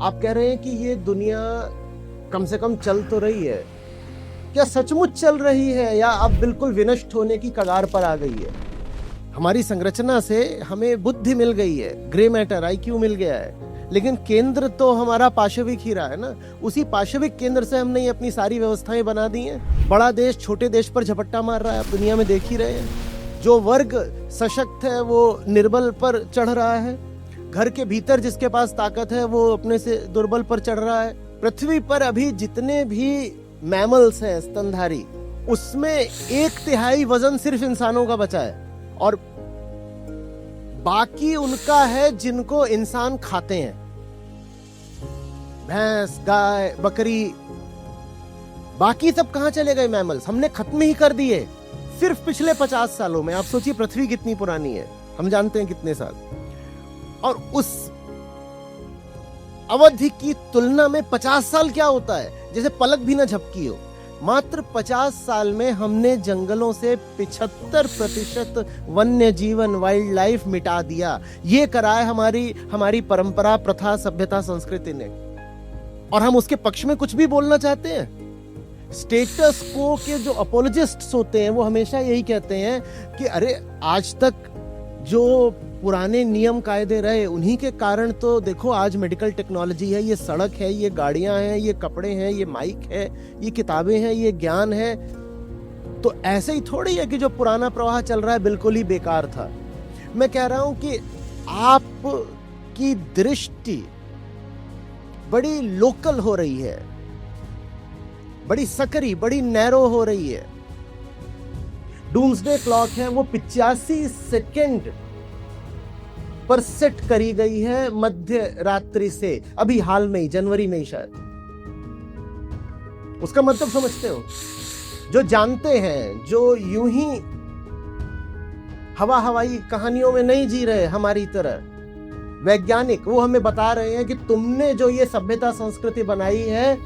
आप कह रहे हैं कि ये दुनिया कम से कम चल तो रही है, क्या सचमुच चल रही है या अब बिल्कुल विनष्ट होने की कगार पर आ गई है? हमारी संरचना से हमें बुद्धि मिल गई है, ग्रे मैटर आईक्यू मिल गया है, लेकिन केंद्र तो हमारा पाशविक ही रहा है ना। उसी पाशविक केंद्र से हमने अपनी सारी व्यवस्थाएं बना दी हैं। बड़ा देश छोटे देश पर झपट्टा मार रहा है, आप दुनिया में देख ही रहे हैं। जो वर्ग सशक्त है वो निर्बल पर चढ़ रहा है, घर के भीतर जिसके पास ताकत है वो अपने से दुर्बल पर चढ़ रहा है। पृथ्वी पर अभी जितने भी मैमल्स हैं स्तनधारी, उसमें 1/3 वजन सिर्फ इंसानों का बचा है और बाकी उनका है जिनको इंसान खाते हैं। भैंस, गाय, बकरी, बाकी सब कहां चले गए मैमल्स? हमने खत्म ही कर दिए सिर्फ पिछले 50 सालों में। आप सोचिए पृथ्वी कितनी पुरानी है, हम जानते हैं कितने साल, और उस अवधि की तुलना में 50 साल क्या होता है, जैसे पलक भी ना झपकी हो। मात्र 50 साल में हमने जंगलों से 75% वन्य जीवन, वाइल्ड लाइफ मिटा दिया। ये करा है हमारी परंपरा, प्रथा, सभ्यता, संस्कृति ने, और हम उसके पक्ष में कुछ भी बोलना चाहते हैं। स्टेटस को के जो अपोलोजिस्ट्स होते हैं वो हमेशा यही कहते हैं कि अरे आज तक जो पुराने नियम कायदे रहे उन्हीं के कारण तो देखो आज मेडिकल टेक्नोलॉजी है, ये सड़क है, ये गाड़ियां हैं, ये कपड़े हैं, ये माइक है, ये किताबें हैं, ये ज्ञान है। तो ऐसे ही थोड़ी है कि जो पुराना प्रवाह चल रहा है बिल्कुल ही बेकार था। मैं कह रहा हूं कि आपकी दृष्टि बड़ी लोकल हो रही है, बड़ी सकरी, बड़ी नैरो हो रही है। डूम्सडे क्लॉक है वो 85 सेकेंड पर सेट करी गई है मध्य रात्रि से, अभी हाल में ही, जनवरी में ही शायद। उसका मतलब समझते हो? जो जानते हैं, जो यूं ही हवाई कहानियों में नहीं जी रहे हमारी तरह, वैज्ञानिक, वो हमें बता रहे हैं कि तुमने जो ये सभ्यता संस्कृति बनाई है,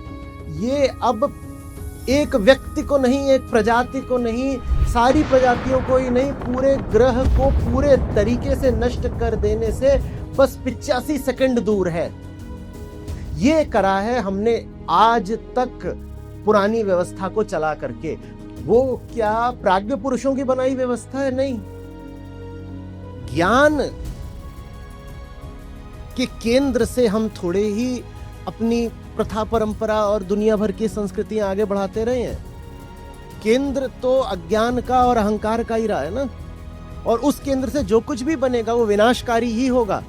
ये अब एक व्यक्ति को नहीं, एक प्रजाति को नहीं, सारी प्रजातियों को ही नहीं, पूरे ग्रह को पूरे तरीके से नष्ट कर देने से बस 85 सेकंड दूर है। ये करा है हमने आज तक पुरानी व्यवस्था को चला करके। वो क्या प्राज्ञ पुरुषों की बनाई व्यवस्था है? नहीं, ज्ञान के केंद्र से हम थोड़े ही अपनी प्रथा, परंपरा और दुनिया भर की संस्कृतियां आगे बढ़ाते रहे हैं। केंद्र तो अज्ञान का और अहंकार का ही रहा है ना, और उस केंद्र से जो कुछ भी बनेगा वो विनाशकारी ही होगा।